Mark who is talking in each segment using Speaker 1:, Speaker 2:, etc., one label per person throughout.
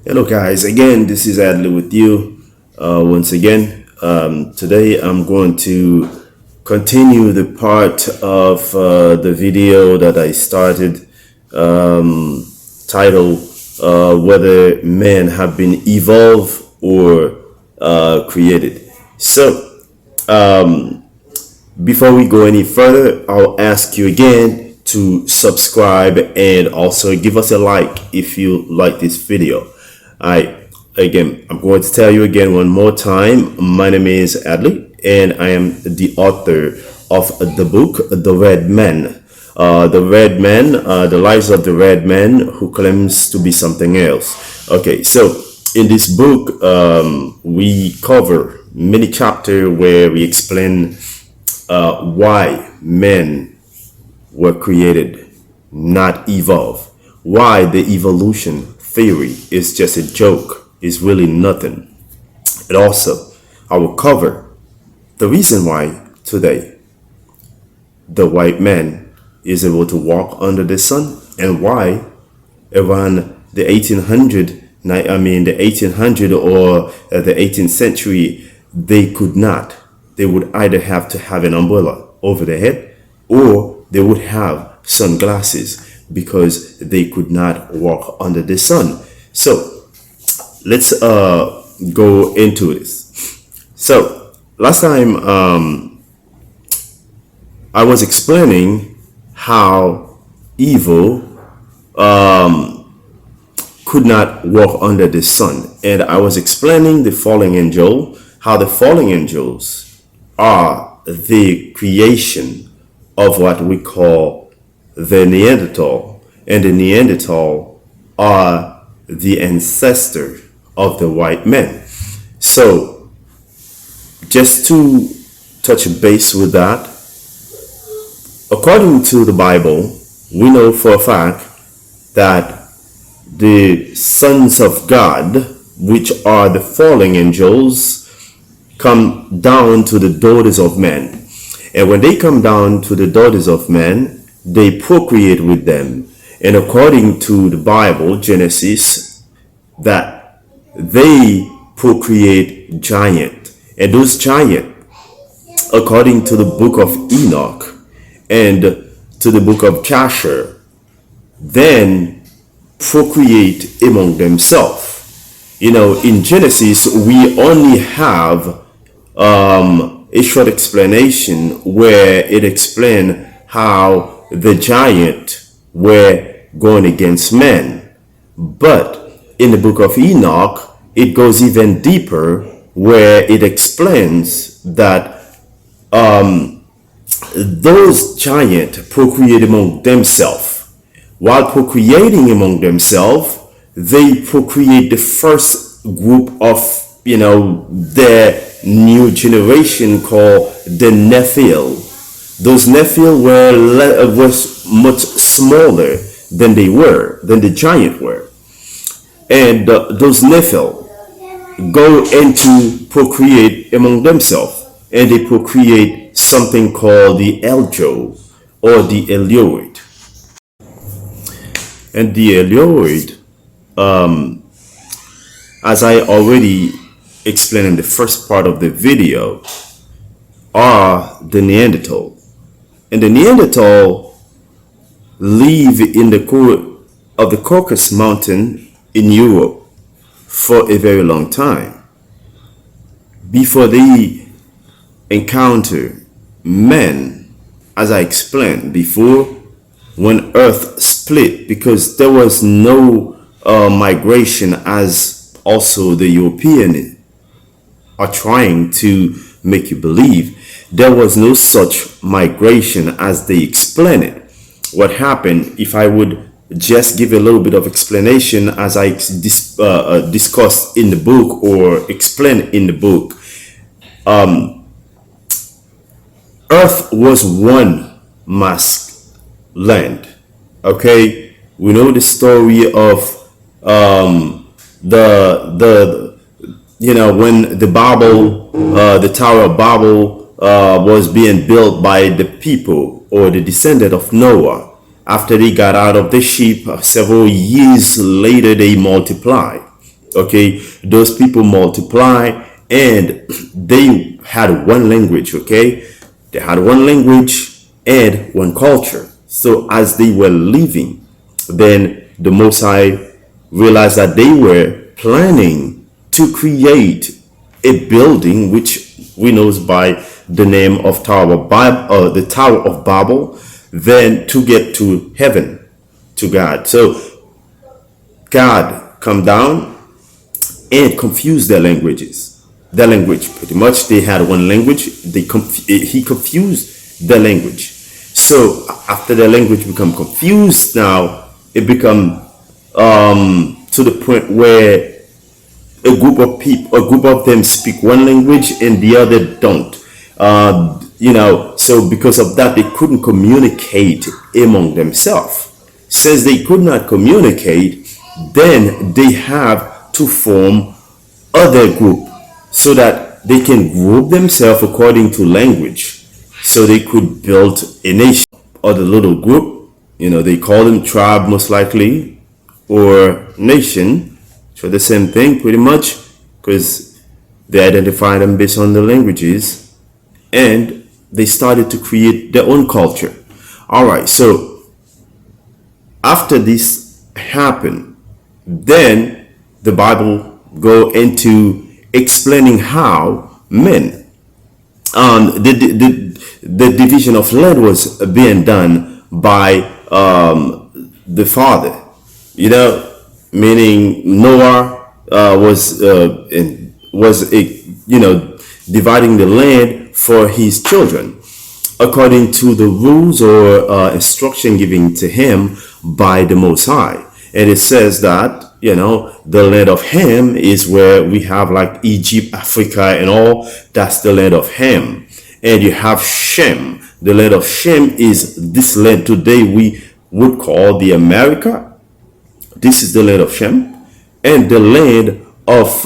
Speaker 1: Hello, guys. Again, this is Adley with you once again. Today, I'm going to continue the part of the video that I started titled Whether Men Have Been Evolved or Created. So, before we go any further, I'll ask you again to subscribe and also give us a like if you like this video. I'm going to tell you again one more time. My name is Adley, and I am the author of the book, The Red Man. The lives of the red man who claims to be something else. Okay, so in this book, we cover many chapters where we explain why men were created, not evolve. Why the evolution theory is just a joke, is really nothing. And also, I will cover the reason why today the white man is able to walk under the sun and why around the 1800 or the 18th century, they could not. They would either have to have an umbrella over their head or they would have sunglasses because they could not walk under the sun. So let's go into this. So last time I was explaining how evil could not walk under the sun, and I was explaining the fallen angel, how the fallen angels are the creation of what we call the Neanderthal, and the Neanderthal are the ancestor of the white man. So just to touch base with that, according to the Bible, we know for a fact that the sons of God, which are the fallen angels, come down to the daughters of men. And when they come down to the daughters of men, they procreate with them. And according to the Bible, Genesis, that they procreate giant. And those giant, according to the book of Enoch and to the book of Jasher, then procreate among themselves. In Genesis, we only have a short explanation where it explains how the giant were going against men. But in the book of Enoch, it goes even deeper where it explains that those giants procreate among themselves. While procreating among themselves, they procreate the first group of, their new generation called the Nephil. Those Nephil was much smaller than the giant were. And those Nephil go into procreate among themselves, and they procreate something called the Eljo or the Elioid. And the Elioid, as I already explained in the first part of the video, are the Neanderthal. And the Neanderthal live in the core of the Caucasus Mountain in Europe for a very long time before they encounter men, as I explained before, when Earth split, because there was no migration, as also the European are trying to make you believe. There was no such migration as they explain it. What happened, if I would just give a little bit of explanation as I discussed in the book or explained in the book, Earth was one mass land. Okay, we know the story of when the Tower of Babel was being built by the people or the descendant of Noah. After they got out of the ship, several years later they multiplied. Okay, those people multiply and they had one language. Okay, they had one language and one culture. So as they were living, then the Most High realized that they were planning to create a building which we know by the name of the Tower of Babel, then to get to heaven, to God. So God come down and confuse their languages. Their language, pretty much, they had one language. He confused their language. So after their language become confused, now it become to the point where a group of them speak one language and the other don't. So because of that, they couldn't communicate among themselves. Since they could not communicate, then they have to form other group so that they can group themselves according to language, so they could build a nation or the little group. They call them tribe most likely, or nation. So the same thing pretty much, because they identify them based on the languages, and they started to create their own culture. All right, so after this happened, then the Bible go into explaining how men, the division of land was being done by the father, meaning Noah was dividing the land for his children according to the rules or instruction given to him by the Most High. And it says that the land of Ham is where we have like Egypt, Africa, and all. That's the land of Ham. And you have Shem. The land of Shem is this land today we would call the America. This is the land of Shem. And the land of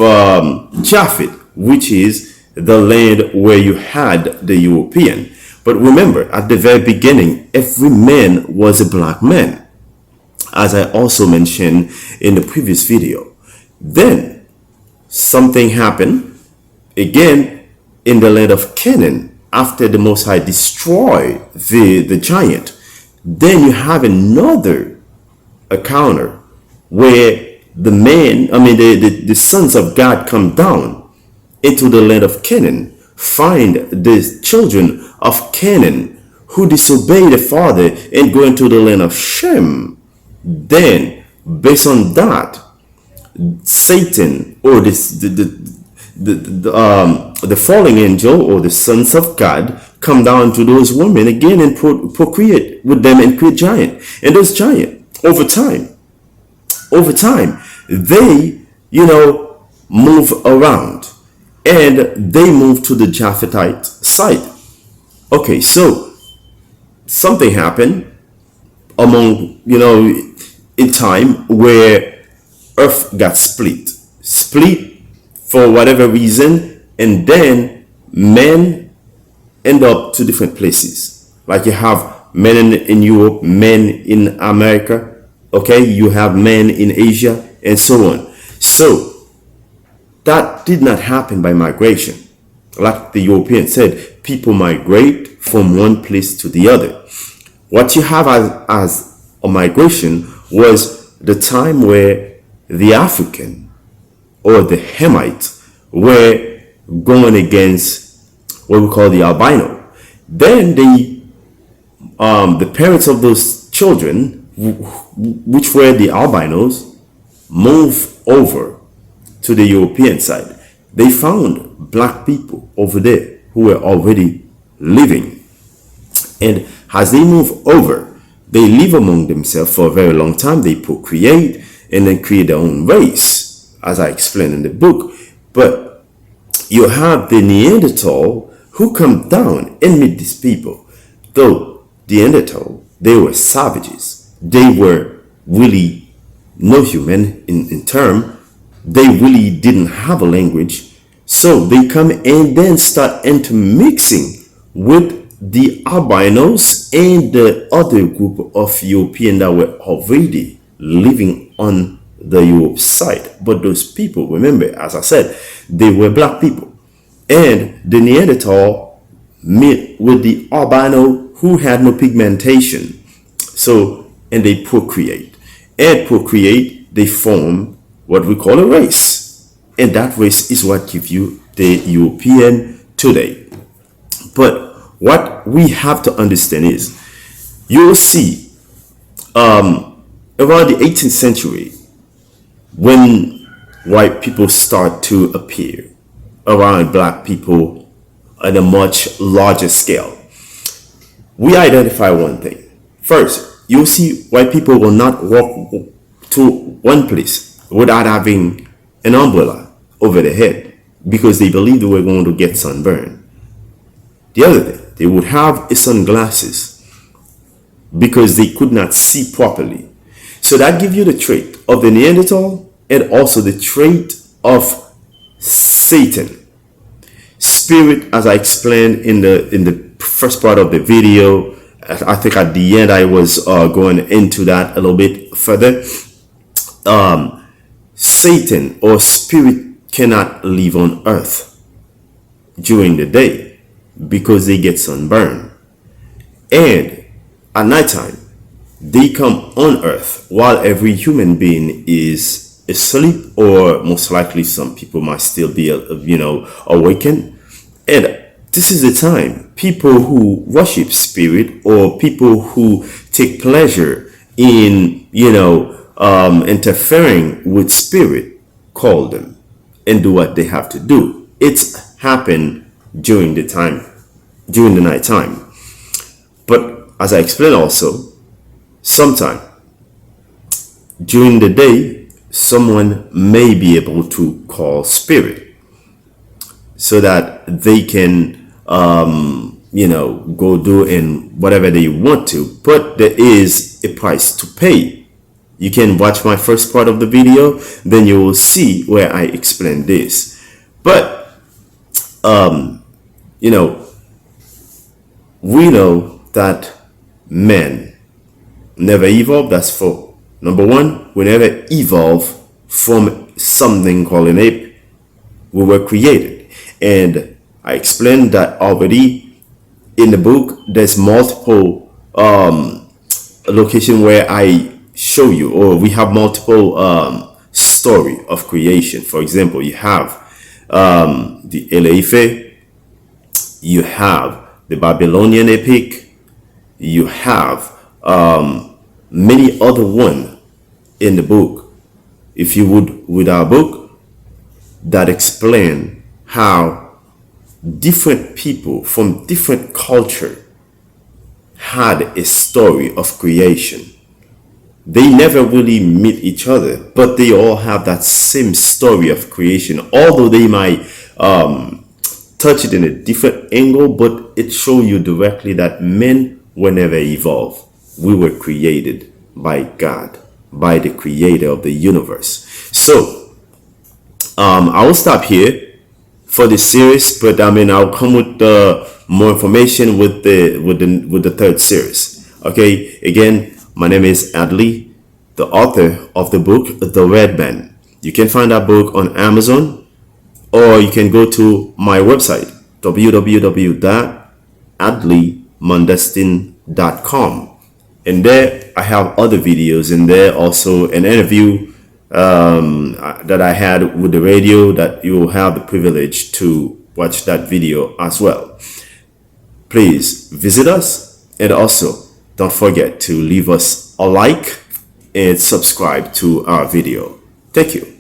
Speaker 1: Japheth, which is the land where you had the European. But remember, at the very beginning, every man was a black man, as I also mentioned in the previous video. Then something happened again in the land of Canaan after the Most High destroyed the giant. Then you have another encounter where the sons of God come down into the land of Canaan, find the children of Canaan who disobey the father and go into the land of Shem. Then, based on that, Satan, or the fallen angel, or the sons of God, come down to those women again and procreate with them and create giant. And those giant, over time, they, move around, and they move to the Japhethite side. Okay, so something happened among, in time where earth got split for whatever reason, and then men end up to different places. Like you have men in Europe, men in America, okay, you have men in Asia, and so on. So that did not happen by migration. Like the Europeans said, people migrate from one place to the other. What you have as a migration was the time where the African or the Hamites were going against what we call the albino. Then the parents of those children, which were the albinos, moved over to the European side. They found black people over there who were already living. And as they move over, they live among themselves for a very long time. They procreate and then create their own race, as I explained in the book. But you have the Neanderthal who come down and meet these people. Though the Neanderthal, they were savages. They were really no human in term. They really didn't have a language. So they come and then start intermixing with the albinos and the other group of Europeans that were already living on the Europe side. But those people, remember, as I said, they were black people. And the Neanderthal met with the albino who had no pigmentation. So, and they procreate. And procreate, they form what we call a race. And that race is what gives you the European today. But what we have to understand is, you'll see around the 18th century, when white people start to appear around black people on a much larger scale, we identify one thing. First, you'll see white people will not walk to one place without having an umbrella over their head because they believed they were going to get sunburn. The other thing, they would have sunglasses because they could not see properly. So that gives you the trait of the Neanderthal and also the trait of Satan. Spirit, as I explained in the first part of the video, I think at the end I was going into that a little bit further. Satan or spirit cannot live on earth during the day because they get sunburned. And at nighttime, they come on earth while every human being is asleep, or most likely some people might still be, awakened. And this is the time people who worship spirit or people who take pleasure in, interfering with spirit, call them and do what they have to do. It's happened during the night time. But as I explained also, sometime during the day, someone may be able to call spirit so that they can, go do in whatever they want to. But there is a price to pay. You can watch my first part of the video, then you will see where I explain this. But, we know that men never evolved. That's for number one. We never evolved from something called an ape. We were created. And I explained that already in the book. There's multiple location where I show you, or we have multiple story of creation. For example, you have the Eleife, you have the Babylonian epic, you have many other one in the book. If you would, with our book, that explain how different people from different culture had a story of creation. They never really meet each other, but they all have that same story of creation, although they might touch it in a different angle, but it shows you directly that men were never evolved. We were created by God, by the creator of the universe. So I will stop here for this series, but I'll come with more information with the third series. Okay, again, my name is Adley, the author of the book The Red Man. You can find that book on Amazon, or you can go to my website www.adleymondestin.com, and there I have other videos in there, also an interview that I had with the radio that you will have the privilege to watch that video as well. Please visit us, and also don't forget to leave us a like and subscribe to our video. Thank you.